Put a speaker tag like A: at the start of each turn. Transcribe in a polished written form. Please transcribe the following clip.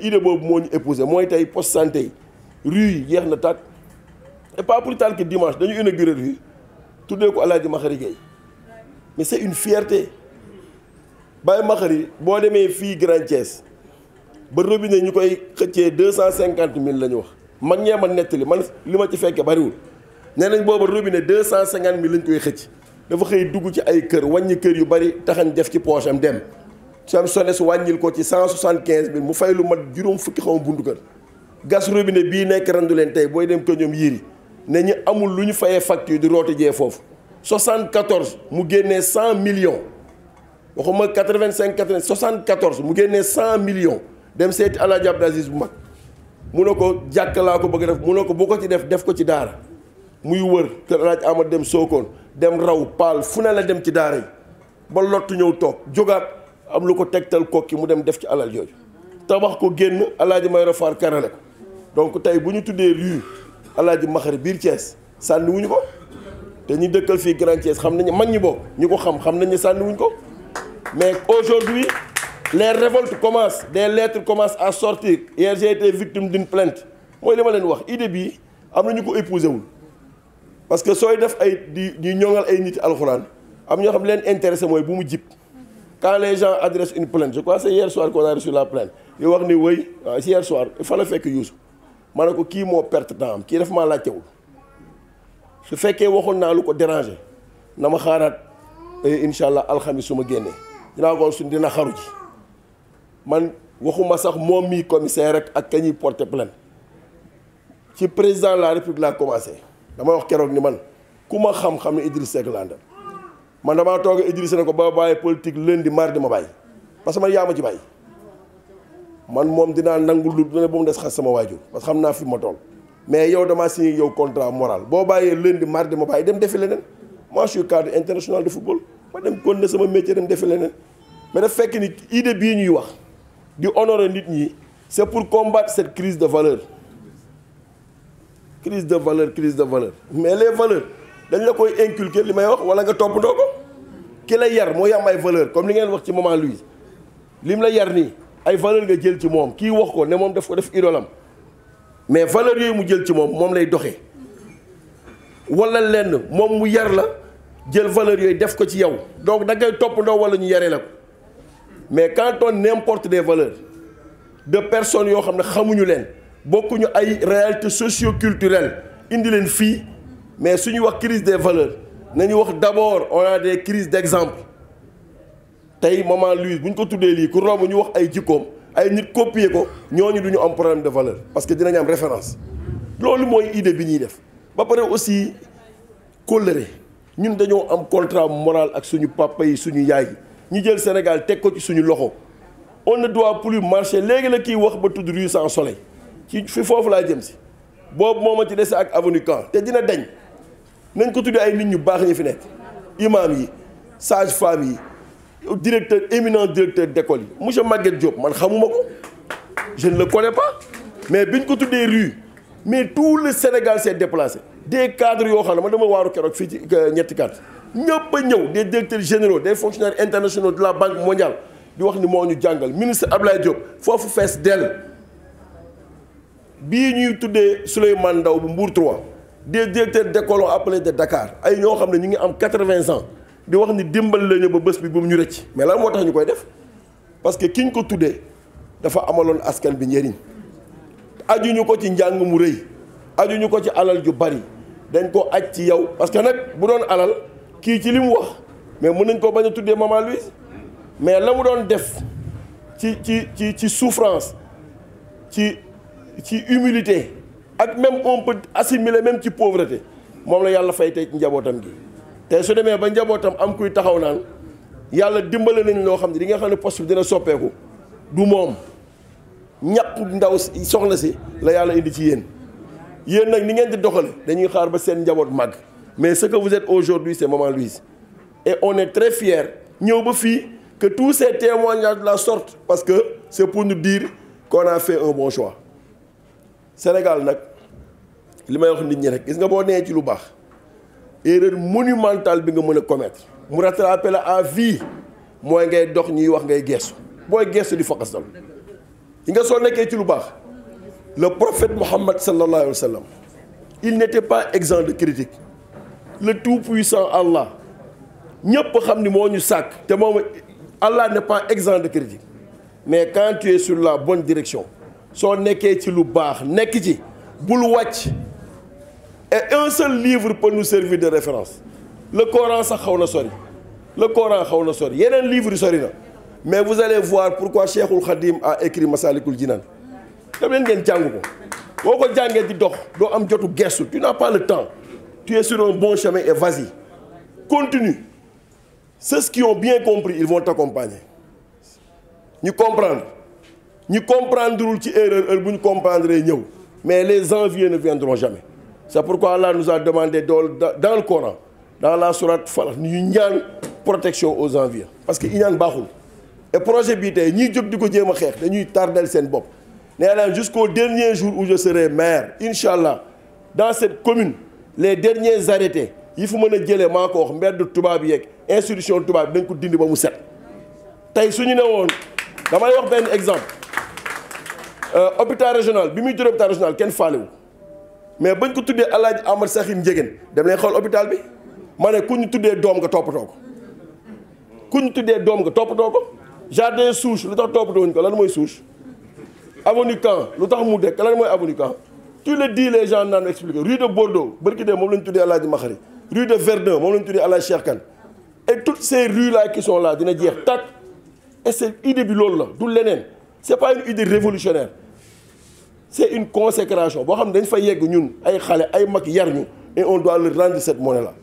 A: idée boobu moo ñu épousé mooy tey poste santé yi rue yi jeex na tàkk et pas plus tard que dimanche dañu inauguré rue tuddee ko Alaaji Makhari Gueye mais c'est une fierté Baye Makhari boo demee fii Grand Thiès ba robinet ñu koy xëccee 250 000 la ñu wax mag ñee ma nettali man li ma ci fekke bariwul nee nañ booba robinet 250 000 lañ koy xëcc dafa xëy dugg ci ay kër wàññi kër yu bari taxañ def ci poche am dem su am SONES wàññil ko ci 175 000 mu fay lu mat juróom fukki xaw ma buntu kër gas robinet bii nekk randu leen tey booy dem ko ñoom yéri ne ñu amul lu ñu fayee facture di rooti jee foofu 74 mu génnee 100 millions waxuma 85 80 74 mu génnee 100 millions dem seeti Alaaji Abdou Aziz bu mag mu ne ko jàkk laa ko bëgg def mu ne ko bu ko ci def ko ci daara muy wër kër Alaaji Amad dem Sokone dem raw paal fu ne la dem ci daara yi ba lottu ñëw toog jógaat am lu ko tegtal kokki mu dem def ci alal jooju tabax ko génn Alaaji Mayoro Fall karale ko donc tey bu ñu tuddee rue Alaaji Makhari biir Thiès sànni wuñu ko te ñu dëkkal fii Grand Thiès xam nañu mag ñi bokk ñu ko xam nañ ne sànni wuñu ko mais aujourd'hui les révoltes commencent des lettres commencent à sortir hier j'ai été victime d'une plainte mooy li ma leen wax idée bii am na ñu ko épousé wul parce que sooy def ay di ñoŋal ay nit alxuraan am ñoo xam leen intéressé mooy bu mu jib quand les gens adressent une plainte je crois c'est hier soir qu'on a reçu la plainte yu wax ni wëy waaw hier soir fa la fekk Youssou ma ne ko kii moo perte temps am kii daf maa laajtewul su fekkee waxoon naa lu ko déranger na ma xaaraat incha allah alxamis su ma génnee dinaa ko suñ dina xaru ji man waxuma sax moom mii commissaire rek ak kañuy porter plainte ci président de la république laa commencé dama wax keroog ni man ku ma xam-xam ne Idriss Seck laa ndam man damaa toog Idriss ne ko ba bàyyi politique lundi mardi ma bàyyi parce que man yaa ma ci bàyyi man moom dinaa nangu lu ne ba mu des xas sama waajur parce que xam naa fi ma toll mais yow damaa signé yow contrat moral boo bàyyee lundi mardi ma bàyyi dem defi leneen moi je suis cadre international de football ma dem continuer sama métier dem defi leneen mais daf fekk ni idée bii ñuy wax di honorer nit ñi c'est pour combattre cette crise de valeur crise de valeur mais les valeurs dañ la koy inculquer li may wax wala nga toppandoo ko ki la yar mooy am ay valeur comme li ngeen wax ci maman Louise lim la yar nii ay valeur nga jël ci moom kii wax ko ne moom daf ko def idolam mais valeur yooyu mu jël ci moom lay doxee wala lenn moom mu yar la jël valeur yooyu def ko ci yow donc da ngay toppandoo wala ñu yaree la ko mais quand on importe des valeurs de personnes yoo xam ne xamuñu leen bokkuñu ay réalités socio-culturelles indi leen fii mais suñu wax crise des valeurs nañu wax d'abord on a des crises d'exemple tey maman Louise bu ñu ko tuddee lii ku romb ñu wax ay jikkoom ay nit copier ko ñooñu du ñu am problème de valeur parce que dinañ am référence loolu mooy idée bi ñuy def ba pare aussi kóllëre ñun dañoo am contrat moral ak suñu papa yi suñu yaay yi ñu jël Sénégal teg ko ci suñu loxo on ne doit plus marcher léegi la kiy wax ba tudd rue sans soleil ci fi foofu laa jëm si boobu moo ma ci dese ak avenue Caen te dina deñ nañ ko tuddee ay nit ñu baax ñi fi nekk imam yi sage-femme yi directeur éminent directeur d'école yi monsieur Maguette Diop man xamuma ko je ne le connais pas mais biñ ko tuddee rue mais tout le Sénégal s'est déplacé des cadres yoo xam ne man dama waaru keroog fii ci ñetti carte ñëpp a ñëw des directeurs généraux des fonctionnaires internationaux de la Banque mondiale di wax ni moo ñu jàngal ministre Abdoulaye Diop foofu fees dell bii ñuy tuddee Souleymane Ndaw bu Mbour 3 des directeurs d'école ont appelé de Dakar ay ñoo xam ne ñu ngi am 80 ans di wax ni dimbal lañu ba bés bi bu mu ñu rëcc mais lan moo tax ñu koy def parce que ki ñu ko tuddee dafa amaloon askan bi njëriñ ajuñu ko ci njàng mu rëy ajuñu ko ci alal ju bari dañ ko aj ci yow parce que nag bu doon alal kii ci li mu wax mais mën nañ ko bañ a tuddee maman Louise mais la mu doon def ci souffrance ci humilité ak même on peut assimiler même ci pauvreté moom la yàlla fay tey ci njabootam gi te su demee ba njabootam am kuy taxaw naan yàlla dimbale nañ loo xam ne di nga xam ne poste bi dina soppeeku du moom ñàkk ndaw soxna si la yàlla indi ci yéen nag ni ngeen di doxale dañuy xaar ba seen njaboot màgg mais ce que vous êtes aujourd'hui c'est maman Louise et on est très fiers ñëw ba fii que tous ces témoignages de la sorte parce que c'est pour nous dire qu'on a fait un bon choix Sénégal nag li may wax nit ñi rek gis nga boo nee ci lu baax erreur monumentale bi nga mën a commettre mu rattraper la à vie mooy ngay dox ñuy wax ngay gestu booy gestu di faqastal yi nga soo nekkee ci lu baax le prophète Mohammed sallallahu alayhi wa sallam il n'était pas exempt de critique le tout-puissant Allah ñëpp xam ni moo ñu sàkk te moom Allah n'est pas exempt de critique mais quand tu es sur la bonne direction soo nekkee ci lu baax nekk ci bul wàcc et un seul livre peut nous servir de référence le Coran sax xaw na sori le Coran xaw na sori yeneen livre yi sori na mais vous allez voir pourquoi Cheikhul Khadim a écrit Masalikul Jinan dem leen ngeen jàng ko boo ko jàngee di dox doo am jotu gestu tu n'as pas le temps tu es sur un bon chemin et vas-y continue ceux qui ont bien compris ils vont t'accompagner ñu comprendrewul ci erreur bu ñu comprendre ñëw mais les envieux ne viendront jamais c'est pourquoi Allah nous a demandé dans le Coran dans la sourate Falaq ñu ñaan protection aux envieux parce que iñaan baaxul et projet bii tey ñiy jóg di ko jéem a xeex dañuy tardel seen bopp nee naa jusqu'au dernier jour où je serai maire incha allah dans cette commune les derniers arrêtés yi fu mën a jëlee maa ko wax mbedd tubaab yeeg institution tubaab dañ ko dindi ba mu set tey su ñu ne woon damay wax benn exemple hôpital régional bi muy jur hôpital régional kenn faalewu mais bañ ko tuddee Alaaji Amar Sakhir Ndiéguène dem leen xool hôpital bi ma ne ku ñu tuddee doom nga toppatoo ko ku ñu tuddee doom nga toppatoo ko jardin souche lu tax toppatoo wuñ ko lan mooy souche avenue Caen lu tax mu dekk lan mooy avenue Caen tu le dis les gens naan expliqué rue de Bordeaux bërki dee moom la ñu tuddee Alaaji Makhari rue de Verdun moom la ñu tuddee Alaaji Cheikh Kane et toutes ces rues là qui sont là dina jeex tàkk et c'est idée bi loolu la du leneen c'est pas une idée révolutionnaire c'est une consécration boo xam ne dañ fa yegg ñun ay xale ay mag yar ñu et on doit leur rendre cette monnaie là